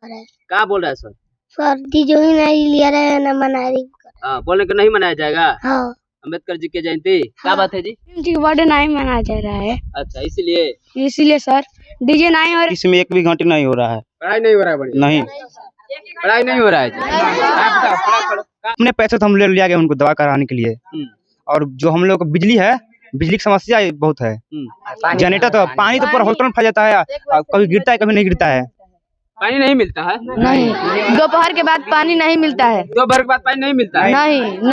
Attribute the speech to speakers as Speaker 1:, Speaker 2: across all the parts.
Speaker 1: क्या बोल रहा है सर?
Speaker 2: सर जो ही नहीं लिया रहे हैं ना मना रही।
Speaker 1: बोलने को नहीं मनाया जाएगा।
Speaker 2: हाँ।
Speaker 1: अम्बेडकर जी की जयंती क्या बात है जी?
Speaker 2: जी बर्थडे नहीं मनाया जा रहा है।
Speaker 1: अच्छा, इसीलिए
Speaker 2: सर डीजे नहीं और
Speaker 3: इसमें एक भी घंटे नहीं हो रहा है।
Speaker 1: पढ़ाई नहीं हो रहा है। बढ़िया
Speaker 3: नहीं,
Speaker 1: पढ़ाई नहीं हो रहा है जी। पढ़ो।
Speaker 3: अपने पैसे तो हम ले लिया गया उनको दवा कराने के लिए। और जो हम लोग को बिजली की समस्या बहुत है। जनरेटर तो पानी तो पूरा हॉस्टल में फंस जाता है, कभी गिरता है कभी नहीं गिरता है।
Speaker 1: पानी नहीं मिलता है।
Speaker 2: नहीं, दोपहर के बाद पानी नहीं मिलता है।
Speaker 1: दोपहर के बाद पानी नहीं मिलता है।
Speaker 2: नहीं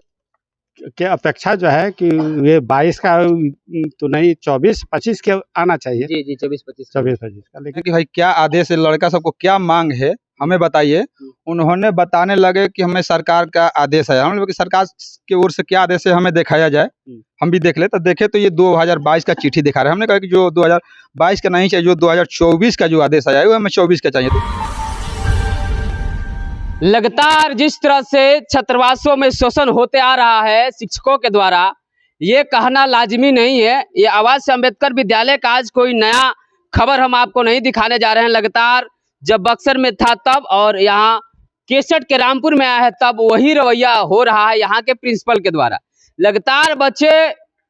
Speaker 4: क्या अपेक्षा जो है कि ये 22 का तो नहीं 24-25 के आना चाहिए।
Speaker 1: जी 24-25
Speaker 4: का लेकिन
Speaker 5: कि भाई क्या आदेश है, लड़का सबको क्या मांग है हमें बताइए। उन्होंने बताने लगे कि हमें सरकार का आदेश है। हम लोग की सरकार की ओर से क्या आदेश है हमें दिखाया जाए, हम भी देख ले। तो देखे तो ये 2022 का चिट्ठी दिखा रहे हैं। हमने कहा कि जो 2022 का नहीं चाहिए, जो 2024 का जो आदेश आया है वो हमें 24 का चाहिए।
Speaker 1: लगातार जिस तरह से छात्रावासों में शोषण होते आ रहा है शिक्षकों के द्वारा, ये कहना लाजमी नहीं है। ये आवाज से अम्बेडकर विद्यालय का आज कोई नया खबर हम आपको नहीं दिखाने जा रहे हैं। लगातार जब बक्सर में था तब और यहाँ केसट के रामपुर में आया है तब वही रवैया हो रहा है यहाँ के प्रिंसिपल के द्वारा। लगातार बच्चे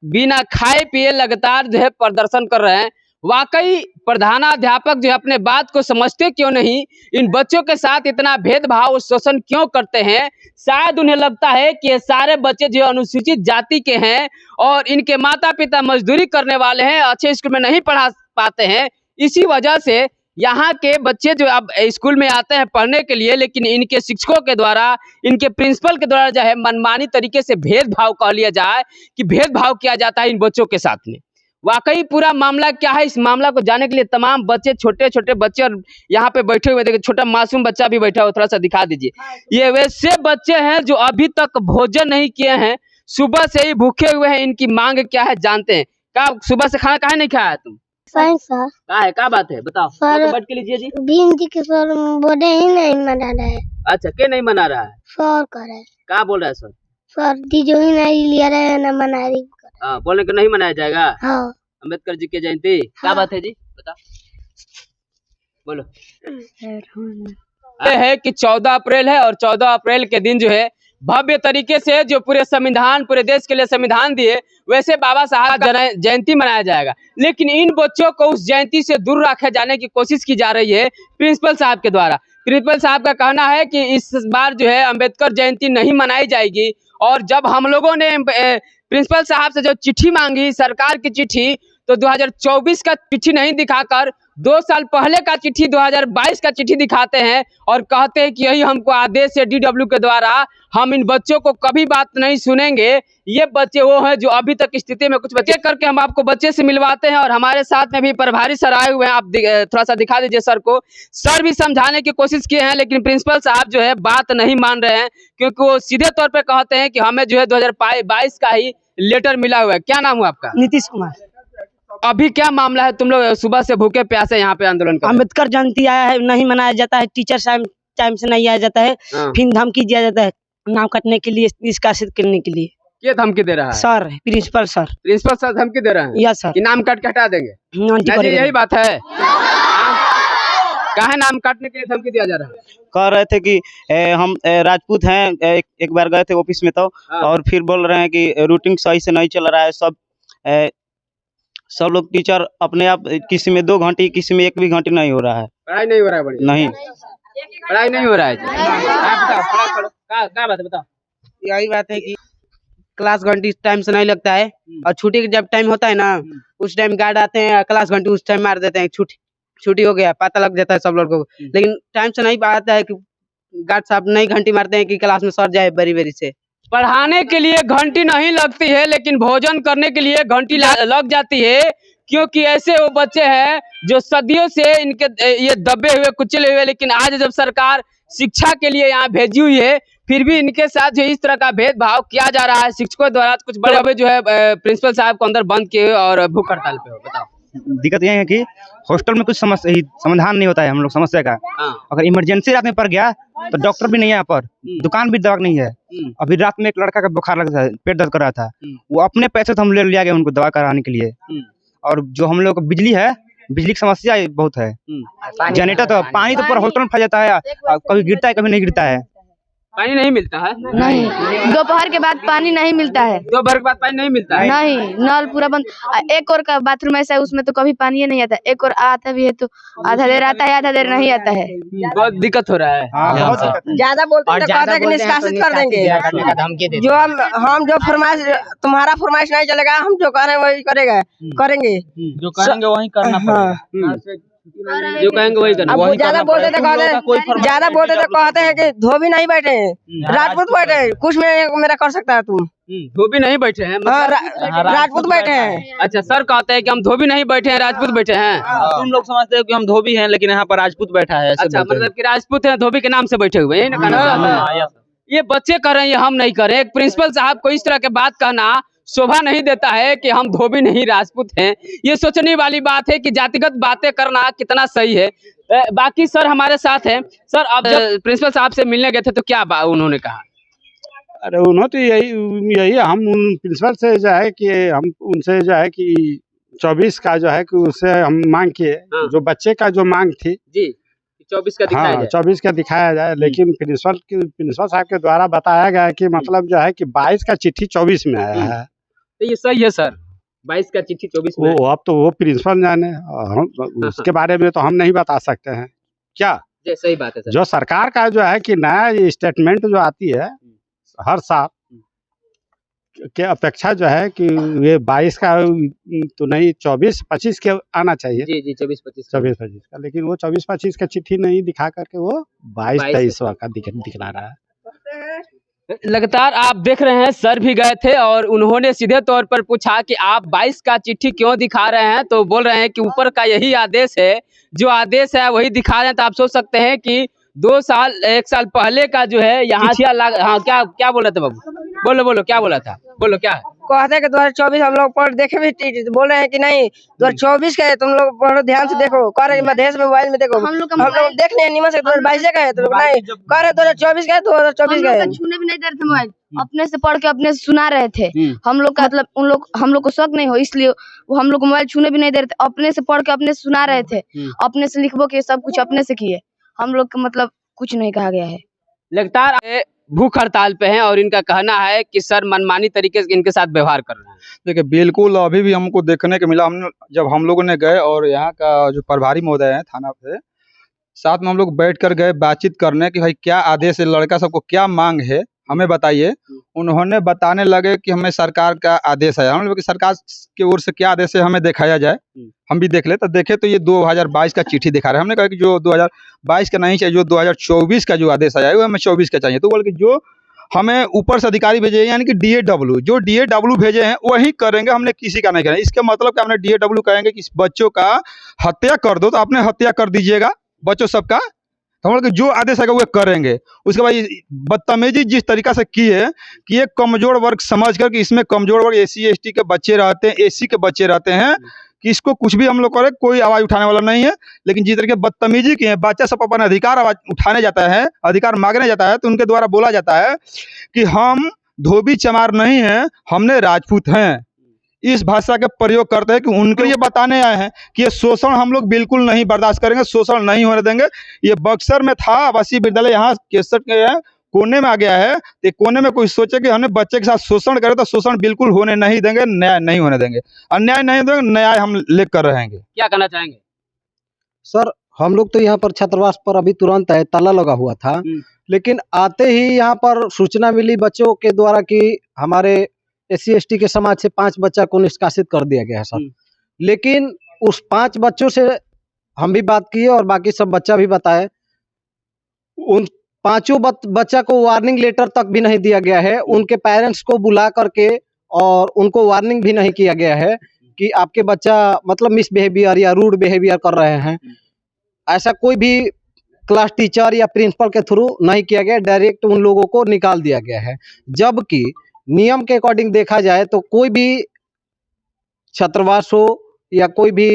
Speaker 1: बिना खाए पिए लगातार जो है प्रदर्शन कर रहे हैं। वाकई प्रधानाध्यापक जो है अपने बात को समझते क्यों नहीं, इन बच्चों के साथ इतना भेदभाव शोषण क्यों करते हैं? शायद उन्हें लगता है कि ये सारे बच्चे जो अनुसूचित जाति के हैं और इनके माता पिता मजदूरी करने वाले हैं, अच्छे स्कूल में नहीं पढ़ा पाते हैं। इसी वजह से यहाँ के बच्चे जो अब स्कूल में आते हैं पढ़ने के लिए, लेकिन इनके शिक्षकों के द्वारा, इनके प्रिंसिपल के द्वारा जो है मनमानी तरीके से भेदभाव कह लिया जाए कि भेदभाव किया जाता है इन बच्चों के साथ में। वाकई पूरा मामला क्या है, इस मामला को जानने के लिए तमाम बच्चे, छोटे छोटे बच्चे और यहाँ पे बैठे हुए देखिए, छोटा मासूम बच्चा भी बैठा हुआ, थोड़ा सा दिखा दीजिए। ये वैसे बच्चे हैं जो अभी तक भोजन नहीं किए हैं, सुबह से ही भूखे हुए हैं। इनकी मांग क्या है जानते हैं? क्या सुबह से खाना काहे नहीं खाया तुम?
Speaker 2: सर
Speaker 1: क्या बात है बताओ।
Speaker 2: सर
Speaker 1: बैठ के लीजिए जी।
Speaker 2: भीम जी के सर बर्थडे ही नहीं मना रहा है।
Speaker 1: अच्छा, क्या नहीं मना रहा है?
Speaker 2: सर कर है।
Speaker 1: क्या बोल रहा है सर?
Speaker 2: सर जो ही नहीं लिया रहे हैं ना मना रही।
Speaker 1: बोलने को नहीं मनाया जाएगा।
Speaker 2: हाँ।
Speaker 1: अम्बेडकर जी की जयंती क्या बात है जी बता बोलो। ये है कि 14 अप्रैल है और 14 अप्रैल के दिन जो है भव्य तरीके से जो पूरे संविधान, पूरे देश के लिए संविधान दिए, वैसे बाबा साहब का जयंती मनाया जाएगा। लेकिन इन बच्चों को उस जयंती से दूर रखे जाने की कोशिश की जा रही है प्रिंसिपल साहब के द्वारा। प्रिंसिपल साहब का कहना है कि इस बार जो है अम्बेडकर जयंती नहीं मनाई जाएगी। और जब हम लोगों ने प्रिंसिपल साहब से जो चिट्ठी मांगी, सरकार की चिट्ठी, तो 2024 का चिट्ठी नहीं दिखाकर 2 साल पहले का चिट्ठी 2022 का चिट्ठी दिखाते हैं और कहते हैं कि यही हमको आदेश है डीडब्ल्यू के द्वारा, हम इन बच्चों को कभी बात नहीं सुनेंगे। ये बच्चे वो हैं जो अभी तक स्थिति में कुछ बच्चे करके हम आपको बच्चे से मिलवाते हैं। और हमारे साथ में भी प्रभारी सर आए हुए हैं, आप थोड़ा सा दिखा दीजिए सर को। सर भी समझाने की कोशिश किए हैं लेकिन प्रिंसिपल साहब जो है बात नहीं मान रहे हैं, क्योंकि वो सीधे तौर पर कहते हैं कि हमें जो है 2022 का ही लेटर मिला हुआ है। क्या नाम हुआ आपका?
Speaker 6: नीतीश कुमार।
Speaker 1: अभी क्या मामला है? तुम लोग सुबह से भूखे प्यासे यहाँ पे आंदोलन कर?
Speaker 6: अम्बेडकर जयंती आया है, नहीं मनाया जाता है, टीचर टाइम से नहीं आया जाता है, फिर धमकी दिया जाता है नाम कटने के लिए, निष्कासित करने के लिए।
Speaker 1: ये धमकी दे रहा है
Speaker 6: सर? प्रिंसिपल सर
Speaker 1: धमकी दे रहे हैं?
Speaker 6: Yes sir.
Speaker 1: कि नाम काट के हटा देंगे? यही बात है। काहे नाम काटने के लिए धमकी दिया जा रहा है?
Speaker 3: कह रहे थे कि हम राजपूत हैं। एक बार गए थे ऑफिस में तो, और फिर बोल रहे हैं कि रूटीन सही से नहीं चल रहा है। सब लोग टीचर अपने आप, किसी में 2 घंटे, किसी में 1 भी घंटे नहीं हो रहा है।
Speaker 1: पढ़ाई नहीं हो रहा है? बढ़िया
Speaker 3: नहीं,
Speaker 1: पढ़ाई नहीं हो रहा है। क्या बात है बताओ।
Speaker 6: यही बात है कि क्लास घंटी टाइम से नहीं लगता है और छुट्टी का जब टाइम होता है ना, उस टाइम गार्ड आते हैं, क्लास घंटी उस टाइम मार देते हैं, छुट्टी हो गया, पता लग जाता है सब लोगों को। लेकिन टाइम से नहीं आता है कि गार्ड साहब नहीं घंटी मारते हैं कि क्लास में सर जाए बरी से।
Speaker 1: पढ़ाने के लिए घंटी नहीं लगती है लेकिन भोजन करने के लिए घंटी लग जाती है, क्योंकि ऐसे वो बच्चे हैं जो सदियों से इनके ये दबे हुए, कुचले हुए, लेकिन आज जब सरकार शिक्षा के लिए यहाँ भेजी हुई है, फिर भी इनके साथ जो इस तरह का भेदभाव किया जा रहा है शिक्षकों द्वारा। कुछ बड़े बड़े जो है प्रिंसिपल साहब को अंदर बंद किए और भूख हड़ताल पे हो। बताओ।
Speaker 3: दिक्कत यह है कि हॉस्टल में कुछ समाधान नहीं होता है हम लोग समस्या का। अगर इमरजेंसी रात में पड़ गया तो डॉक्टर भी नहीं है यहाँ पर, दुकान भी दवा नहीं है। अभी रात में एक लड़का का बुखार लगा था, पेट दर्द कर रहा था, वो अपने पैसे तो हम ले लिया गया उनको दवा कराने के लिए। और जो हम लोग को बिजली बिजली की समस्या बहुत है। जनरेटर तो पानी तो पूरा होटल में फंस जाता है, कभी गिरता है कभी नहीं गिरता है।
Speaker 1: पानी नहीं मिलता है?
Speaker 7: नहीं, दोपहर के बाद पानी नहीं मिलता है।
Speaker 1: दोपहर के बाद पानी नहीं मिलता है?
Speaker 7: नहीं, नल पूरा बंद। एक और का बाथरूम ऐसा है उसमें तो कभी पानी नहीं आता, एक और आता भी है तो आधा देर आता है आधा देर नहीं आता है।
Speaker 1: बहुत दिक्कत हो रहा है।
Speaker 3: बहुत दिक्कत है।
Speaker 6: ज्यादा बोलते हैं तो कहते हैं कि निष्कासित कर देंगे। जो हम जो फरमाइश, तुम्हारा फरमाइश नहीं चलेगा, हम जो कह रहे हैं वही करेंगे।
Speaker 3: जो करेंगे वही करना पड़ेगा।
Speaker 1: जो कहेंगे वही करना।
Speaker 6: अब ज्यादा बोलते तो कहते हैं कि धोबी नहीं बैठे हैं, राजपूत बैठे हैं, कुछ मेरा कर सकता है तुम।
Speaker 1: धोबी नहीं बैठे हैं मतलब?
Speaker 6: राजपूत बैठे हैं।
Speaker 1: अच्छा, सर कहते हैं कि हम धोबी नहीं बैठे हैं, राजपूत बैठे हैं।
Speaker 3: तुम लोग समझते हो कि हम धोबी हैं, लेकिन यहाँ पर राजपूत बैठा है।
Speaker 1: अच्छा, मतलब कि राजपूत हैं, धोबी के नाम से बैठे हुए हैं, यही ना कहना चाहते हैं? ये बच्चे कर रहे हैं, ये हम नहीं कर रहे हैं। एक प्रिंसिपल साहब को इस तरह के बात कहना शोभा नहीं देता है कि हम धोबी नहीं राजपूत हैं। ये सोचने वाली बात है कि जातिगत बातें करना कितना सही है। बाकी सर हमारे साथ हैं। सर, आप जब प्रिंसिपल साहब से मिलने गए थे तो क्या उन्होंने कहा?
Speaker 4: अरे उन्होंने तो यही हम उन प्रिंसिपल से जो है कि हम उनसे जो है कि 24 का जो है कि उससे हम मांग किए, जो बच्चे का जो मांग थी
Speaker 1: जी 24 का दिखाया जाए।
Speaker 4: 24 का दिखाया जाए, लेकिन प्रिंसिपल साहब के द्वारा बताया गया कि मतलब जो है कि 22 का चिट्ठी 24 में आया है।
Speaker 1: तो ये सही है सर? 22 का चिट्ठी 24 में?
Speaker 4: वो अब तो वो प्रिंसिपल जाने, उसके बारे में तो हम नहीं बता सकते हैं। क्या
Speaker 1: सही बात है सर।
Speaker 4: जो सरकार का जो है कि नया स्टेटमेंट जो आती है हर साल के अपेक्षा जो है कि ये 22 का तो नहीं 24-25 के आना चाहिए।
Speaker 1: जी 24-25
Speaker 4: का, लेकिन वो 24-25 का चिट्ठी नहीं दिखा करके वो 22-23 का दिखला रहा है।
Speaker 1: लगातार आप देख रहे हैं, सर भी गए थे और उन्होंने सीधे तौर पर पूछा कि आप 22 का चिट्ठी क्यों दिखा रहे हैं, तो बोल रहे हैं कि ऊपर का यही आदेश है, जो आदेश है वही दिखा रहे हैं। तो आप सोच सकते हैं कि 1 साल पहले का जो है यहाँ क्या बोला था बाबू? बोलो क्या बोला था, बोलो क्या है?
Speaker 6: कहते हैं कि 2024 हम लोग पढ़ देखे भी, बोल रहे हैं कि नहीं 2024 का है, तुम लोग पढ़ो ध्यान से देखो। कह रहे मधेश में मोबाइल में देखो, हम लोग देख लिया नीमन से 2022 का है, तो नहीं कह रहे 2024 का है, 2024 का है।
Speaker 7: छूने भी नहीं दे रहे थे मोबाइल, अपने से पढ़ के अपने से सुना रहे थे। हम लोग का मतलब हम लोग को शक नहीं हो, इसलिए वो हम लोग को मोबाइल छूने भी नहीं दे रहे थे, अपने से पढ़ के अपने से सुना रहे थे, अपने से लिखबो के सब कुछ अपने से किए। हम लोग का मतलब कुछ नहीं कहा गया है।
Speaker 1: लगातार भूख हड़ताल पे हैं और इनका कहना है कि सर मनमानी तरीके से इनके साथ व्यवहार कर रहे हैं।
Speaker 5: देखिए बिल्कुल, अभी भी हमको देखने को मिला, जब हम लोगों ने गए और यहाँ का जो प्रभारी महोदय हैं थाना पे, साथ में हम लोग बैठ कर गए बातचीत करने कि भाई क्या आदेश है, लड़का सबको क्या मांग है हमें बताइए। उन्होंने बताने लगे कि हमें सरकार का आदेश है। हम लोग सरकार की ओर से क्या आदेश है हमें दिखाया जाए, हम भी देख ले। तो देखे तो ये 2022 का चिट्ठी दिखा रहे हैं। हमने कहा कि जो 2022 का नहीं चाहिए, जो 2024 का जो आदेश आया है वो हमें 24 का चाहिए। तो बोल के जो हमें ऊपर से अधिकारी भेजे यानी कि DAW, जो DAW भेजे हैं वही करेंगे, हमने किसी का नहीं करेंगे। इसका मतलब कि हमने DAW कहेंगे कि बच्चों का हत्या कर दो तो आपने हत्या कर दीजिएगा बच्चों सबका, हम लोग जो आदेश आएगा वो करेंगे। उसके बाद बदतमीजी जिस तरीका से की है कि एक कमजोर वर्ग समझ कर कि इसमें कमजोर वर्ग SC ST के बच्चे रहते हैं, SC के बच्चे रहते हैं, कि इसको कुछ भी हम लोग करें कोई आवाज उठाने वाला नहीं है। लेकिन जिस तरीके बदतमीजी की है, बच्चा सब अपना अधिकार आवाज उठाने जाता है, अधिकार मांगने जाता है, तो उनके द्वारा बोला जाता है कि हम धोबी चमार नहीं हैं, हमने राजपूत हैं। इस भाषा का प्रयोग करते हैं कि उनको ये बताने आए हैं कि ये शोषण हम लोग बिल्कुल नहीं बर्दाश्त करेंगे, शोषण नहीं होने देंगे। ये बक्सर में था आवासीय विद्यालय, यहाँ 61 के कोने में आ गया है। तो कोने में कोई सोचे कि हमने बच्चे के साथ शोषण करे, तो शोषण बिल्कुल होने नहीं देंगे, न्याय नहीं होने देंगे, अन्याय नहीं देंगे, न्याय हम लेकर रहेंगे।
Speaker 1: क्या कहना चाहेंगे
Speaker 8: सर? हम लोग तो यहाँ पर छात्रावास पर अभी तुरंत है, ताला लगा हुआ था, लेकिन आते ही यहाँ पर सूचना मिली बच्चों के द्वारा कि हमारे SC ST के समाज से 5 बच्चा को निष्कासित कर दिया गया है सर। लेकिन उस 5 बच्चों से हम भी बात किए और बाकी सब बच्चा भी बताए, उन 5 बच्चा को वार्निंग लेटर तक भी नहीं दिया गया है। उनके पेरेंट्स को बुला करके और उनको वार्निंग भी नहीं किया गया है कि आपके बच्चा मतलब मिसबिहेवियर या रूड बिहेवियर कर रहे हैं। ऐसा कोई भी क्लास टीचर या प्रिंसिपल के थ्रू नहीं किया गया, डायरेक्ट उन लोगों को निकाल दिया गया है। जबकि नियम के अकॉर्डिंग देखा जाए तो कोई भी छात्रावास हो या कोई भी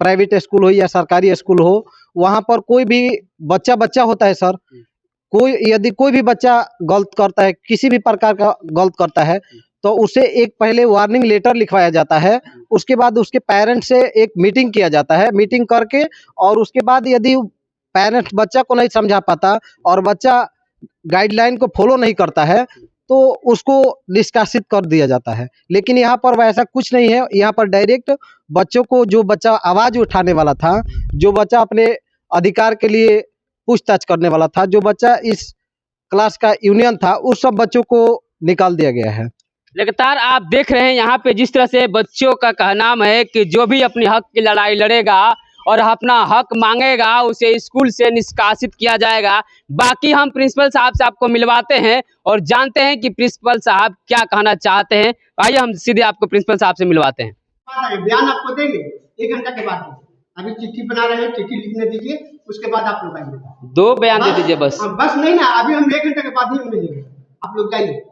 Speaker 8: प्राइवेट स्कूल हो या सरकारी स्कूल हो, वहाँ पर कोई भी बच्चा होता है सर। यदि कोई भी बच्चा गलत करता है, किसी भी प्रकार का गलत करता है, तो उसे एक पहले वार्निंग लेटर लिखवाया जाता है। उसके बाद उसके पेरेंट्स से एक मीटिंग किया जाता है। मीटिंग करके और उसके बाद यदि पेरेंट्स बच्चा को नहीं समझा पाता और बच्चा गाइडलाइन को फॉलो नहीं करता है तो उसको निष्कासित कर दिया जाता है। लेकिन यहाँ पर वैसा कुछ नहीं है। यहाँ पर डायरेक्ट बच्चों को, जो बच्चा आवाज़ उठाने वाला था, जो बच्चा अपने अधिकार के लिए पूछताछ करने वाला था, जो बच्चा इस क्लास का यूनियन था, उस सब बच्चों को निकाल दिया गया है।
Speaker 1: लगातार आप देख रहे हैं यहाँ पे जिस तरह से बच्चों का कहना है कि जो भी अपने हक की लड़ाई लड़ेगा और अपना हक मांगेगा उसे स्कूल से निष्कासित किया जाएगा। बाकी हम प्रिंसिपल साहब से आपको मिलवाते हैं और जानते हैं कि प्रिंसिपल साहब क्या कहना चाहते हैं। आइए हम सीधे आपको प्रिंसिपल साहब से मिलवाते हैं।
Speaker 9: बयान आपको देंगे 1 घंटा के बाद। अभी चिट्ठी बना रहे हैं, चिट्ठी लिखने दीजिए, उसके बाद आप लोग आइए।
Speaker 1: 2 बयान दे दीजिए बस।
Speaker 9: बस नहीं ना, अभी हम 1 घंटे के बाद ही मिलेंगे, आप लोग जाइए।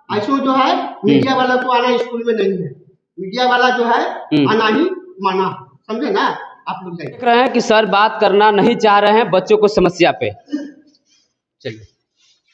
Speaker 9: ऐसो जो है मीडिया वाला को आना स्कूल में नहीं है, मीडिया वाला जो है आना ही माना, समझे ना। आप लोग
Speaker 1: देख रहे हैं कि सर बात करना नहीं चाह रहे हैं बच्चों को समस्या पे। चलिए।